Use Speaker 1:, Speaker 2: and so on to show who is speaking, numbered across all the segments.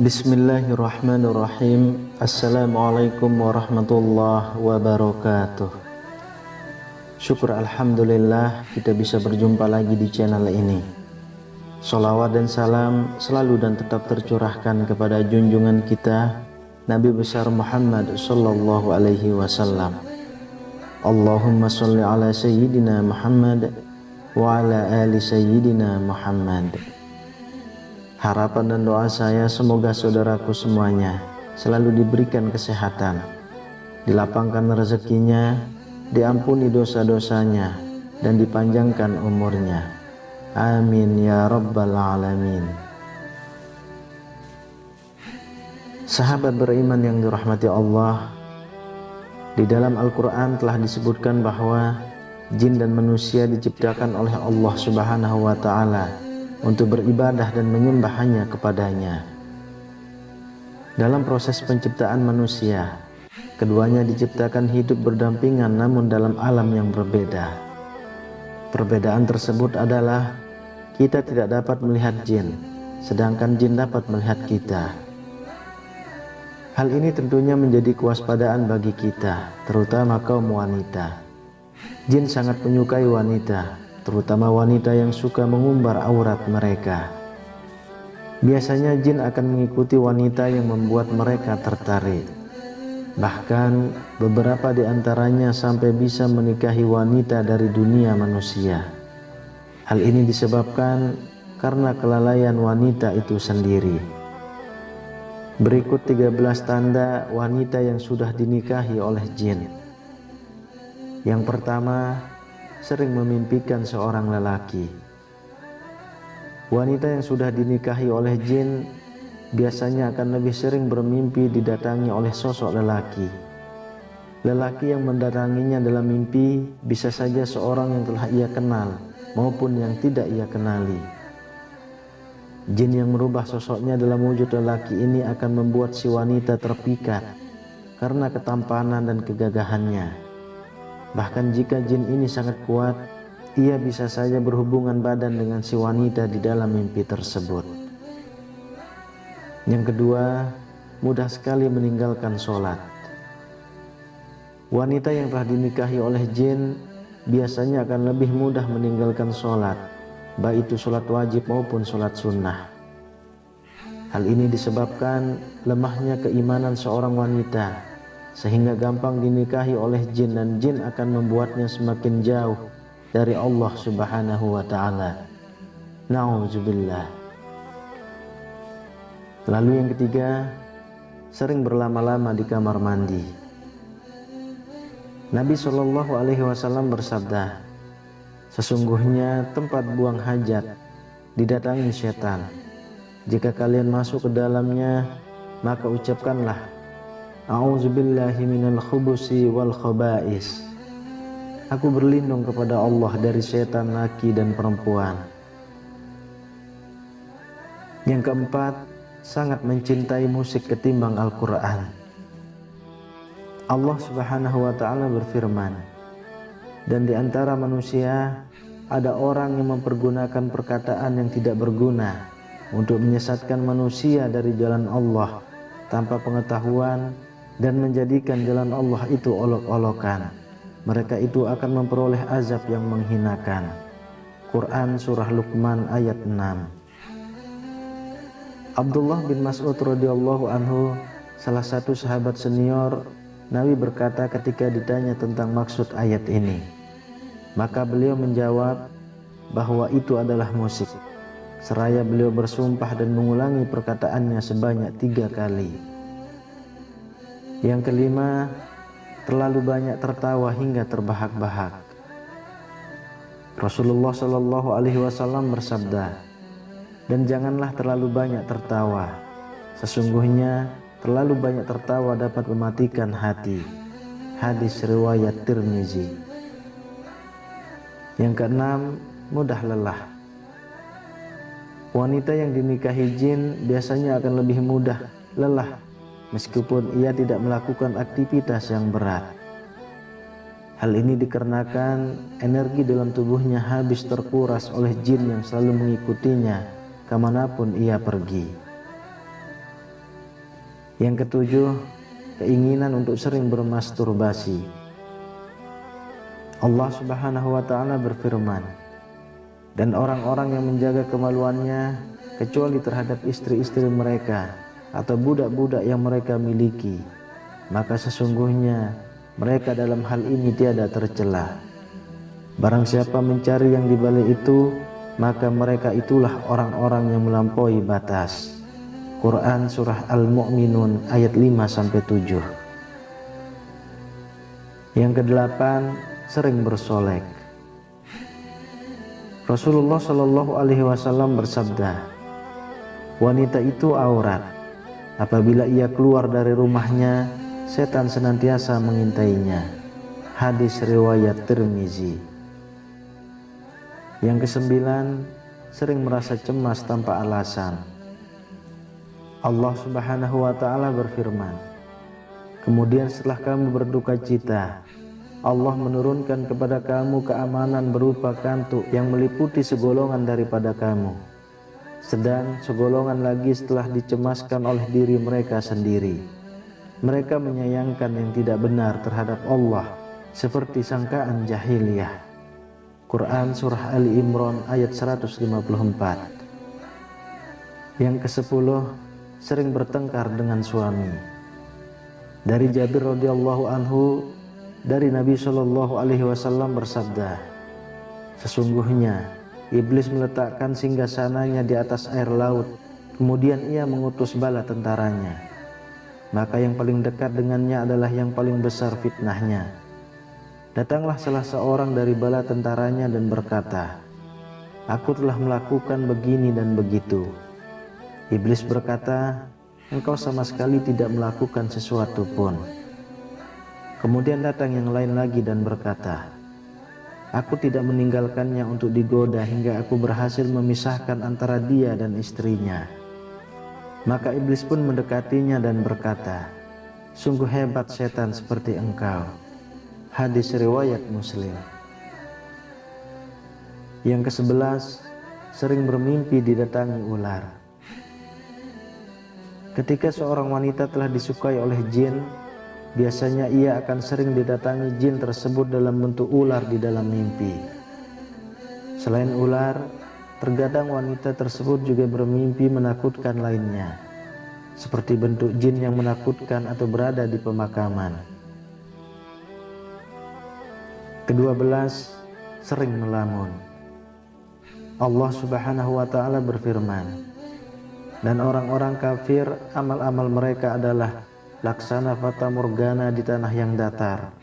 Speaker 1: Bismillahirrahmanirrahim. Assalamualaikum warahmatullahi wabarakatuh. Syukur alhamdulillah kita bisa berjumpa lagi di channel ini. Sholawat dan salam selalu dan tetap tercurahkan kepada junjungan kita Nabi besar Muhammad sallallahu alaihi wasallam. Allahumma sholli ala sayyidina Muhammad wa ala ali sayyidina Muhammad. Harapan dan doa saya semoga saudaraku semuanya selalu diberikan kesehatan, dilapangkan rezekinya, diampuni dosa-dosanya, dan dipanjangkan umurnya. Amin ya rabbal alamin. Sahabat beriman yang dirahmati Allah, di dalam Al-Quran telah disebutkan bahwa jin dan manusia diciptakan oleh Allah Subhanahu wa Ta'ala untuk beribadah dan menyembah hanya kepadanya. Dalam proses penciptaan manusia, keduanya diciptakan hidup berdampingan namun dalam alam yang berbeda. Perbedaan tersebut adalah kita tidak dapat melihat jin, sedangkan jin dapat melihat kita. Hal ini tentunya menjadi kewaspadaan bagi kita, terutama kaum wanita. Jin sangat menyukai wanita, terutama wanita yang suka mengumbar aurat mereka. Biasanya jin akan mengikuti wanita yang membuat mereka tertarik. Bahkan beberapa di antaranya sampai bisa menikahi wanita dari dunia manusia. Hal ini disebabkan karena kelalaian wanita itu sendiri. Berikut 13 tanda wanita yang sudah dinikahi oleh jin. Yang pertama, sering memimpikan seorang lelaki. Wanita yang sudah dinikahi oleh jin biasanya akan lebih sering bermimpi didatangi oleh sosok lelaki. Lelaki yang mendatanginya dalam mimpi bisa saja seorang yang telah ia kenal maupun yang tidak ia kenali. Jin yang merubah sosoknya dalam wujud lelaki ini akan membuat si wanita terpikat karena ketampanan dan kegagahannya. Bahkan jika jin ini sangat kuat, ia bisa saja berhubungan badan dengan si wanita di dalam mimpi tersebut. Yang kedua, mudah sekali meninggalkan sholat. Wanita yang telah dinikahi oleh jin biasanya akan lebih mudah meninggalkan sholat, baik itu sholat wajib maupun sholat sunnah. Hal ini disebabkan lemahnya keimanan seorang wanita, sehingga gampang dinikahi oleh jin dan jin akan membuatnya semakin jauh dari Allah Subhanahu wa Ta'ala. Na'udzubillah. Lalu yang ketiga, sering berlama-lama di kamar mandi. Nabi Shallallahu alaihi wasallam bersabda, sesungguhnya tempat buang hajat didatangi setan. Jika kalian masuk ke dalamnya, maka ucapkanlah A'udzubillahi minal khubusi wal khaba'is. Aku berlindung kepada Allah dari setan laki dan perempuan. Yang keempat, sangat mencintai musik ketimbang Al-Quran. Allah Subhanahu wa Ta'ala berfirman, dan di antara manusia ada orang yang mempergunakan perkataan yang tidak berguna untuk menyesatkan manusia dari jalan Allah tanpa pengetahuan dan menjadikan jalan Allah itu olok-olokan. Mereka itu akan memperoleh azab yang menghinakan. Quran Surah Luqman ayat 6. Abdullah bin Mas'ud radhiyallahu anhu, salah satu sahabat senior Nabi, berkata ketika ditanya tentang maksud ayat ini, maka beliau menjawab bahwa itu adalah musik. Seraya beliau bersumpah dan mengulangi perkataannya sebanyak 3 kali. Yang kelima, terlalu banyak tertawa hingga terbahak-bahak. Rasulullah Shallallahu alaihi wasallam bersabda, dan janganlah terlalu banyak tertawa. Sesungguhnya terlalu banyak tertawa dapat mematikan hati. Hadis riwayat Tirmizi. Yang keenam, mudah lelah. Wanita yang dinikahi jin biasanya akan lebih mudah lelah meskipun ia tidak melakukan aktivitas yang berat. Hal ini dikarenakan energi dalam tubuhnya habis terkuras oleh jin yang selalu mengikutinya kemanapun ia pergi. Yang ketujuh, keinginan untuk sering bermasturbasi. Allah Subhanahu wa ta'ala berfirman, dan orang-orang yang menjaga kemaluannya kecuali terhadap istri-istri mereka atau budak-budak yang mereka miliki, maka sesungguhnya mereka dalam hal ini tiada tercela. Barang siapa mencari yang dibalik itu, maka mereka itulah orang-orang yang melampaui batas. Quran Surah Al-Mu'minun ayat 5-7. Yang kedelapan, sering bersolek. Rasulullah Shallallahu Alaihi Wasallam bersabda, wanita itu aurat. Apabila ia keluar dari rumahnya, setan senantiasa mengintainya. Hadis riwayat Tirmizi. Yang kesembilan, sering merasa cemas tanpa alasan. Allah Subhanahu wa ta'ala berfirman, kemudian setelah kamu berduka cita, Allah menurunkan kepada kamu keamanan berupa kantuk yang meliputi segolongan daripada kamu. Sedang segolongan lagi setelah dicemaskan oleh diri mereka sendiri. Mereka menyayangkan yang tidak benar terhadap Allah seperti sangkaan jahiliyah. Quran Surah Ali Imran ayat 154. Yang ke-10, sering bertengkar dengan suami. Dari Jabir radhiyallahu anhu, dari Nabi Shallallahu Alaihi Wasallam bersabda, sesungguhnya iblis meletakkan singgasananya di atas air laut, kemudian ia mengutus bala tentaranya. Maka yang paling dekat dengannya adalah yang paling besar fitnahnya. Datanglah salah seorang dari bala tentaranya dan berkata, aku telah melakukan begini dan begitu. Iblis berkata, engkau sama sekali tidak melakukan sesuatu pun. Kemudian datang yang lain lagi dan berkata, aku tidak meninggalkannya untuk digoda hingga aku berhasil memisahkan antara dia dan istrinya. Maka iblis pun mendekatinya dan berkata, sungguh hebat setan seperti engkau. Hadis riwayat Muslim. Yang ke-11, sering bermimpi didatangi ular. Ketika seorang wanita telah disukai oleh jin, biasanya ia akan sering didatangi jin tersebut dalam bentuk ular di dalam mimpi. Selain ular, terkadang wanita tersebut juga bermimpi menakutkan lainnya, seperti bentuk jin yang menakutkan atau berada di pemakaman. Ke-12, sering melamun. Allah Subhanahu wa ta'ala berfirman, dan orang-orang kafir amal-amal mereka adalah laksana fata morgana di tanah yang datar,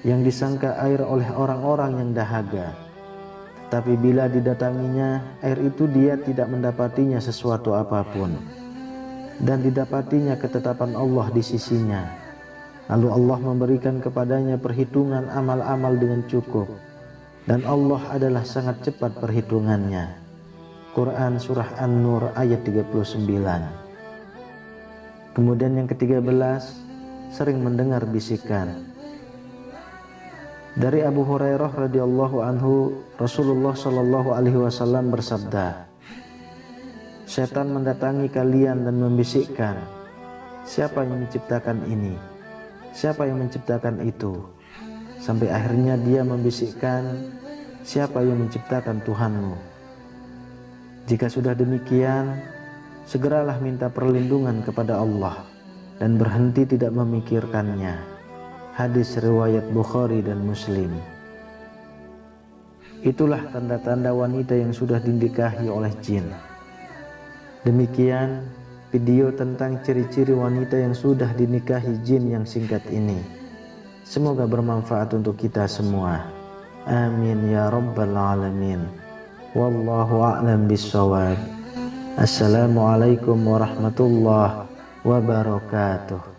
Speaker 1: yang disangka air oleh orang-orang yang dahaga. Tapi bila didatanginya air itu, dia tidak mendapatinya sesuatu apapun, dan didapatinya ketetapan Allah di sisinya. Lalu Allah memberikan kepadanya perhitungan amal-amal dengan cukup, dan Allah adalah sangat cepat perhitungannya. Quran Surah An-Nur ayat 39. Kemudian yang ke-13, sering mendengar bisikan. Dari Abu Hurairah radhiyallahu anhu, Rasulullah Shallallahu Alaihi Wasallam bersabda, setan mendatangi kalian dan membisikkan, siapa yang menciptakan ini? Siapa yang menciptakan itu? Sampai akhirnya dia membisikkan, siapa yang menciptakan Tuhanmu? Jika sudah demikian, segeralah minta perlindungan kepada Allah dan berhenti tidak memikirkannya. Hadis riwayat Bukhari dan Muslim. Itulah tanda-tanda wanita yang sudah dinikahi oleh jin. Demikian video tentang ciri-ciri wanita yang sudah dinikahi jin yang singkat ini. Semoga bermanfaat untuk kita semua. Amin ya rabbal alamin. Wallahu a'lam bissawab. Assalamualaikum warahmatullahi wabarakatuh.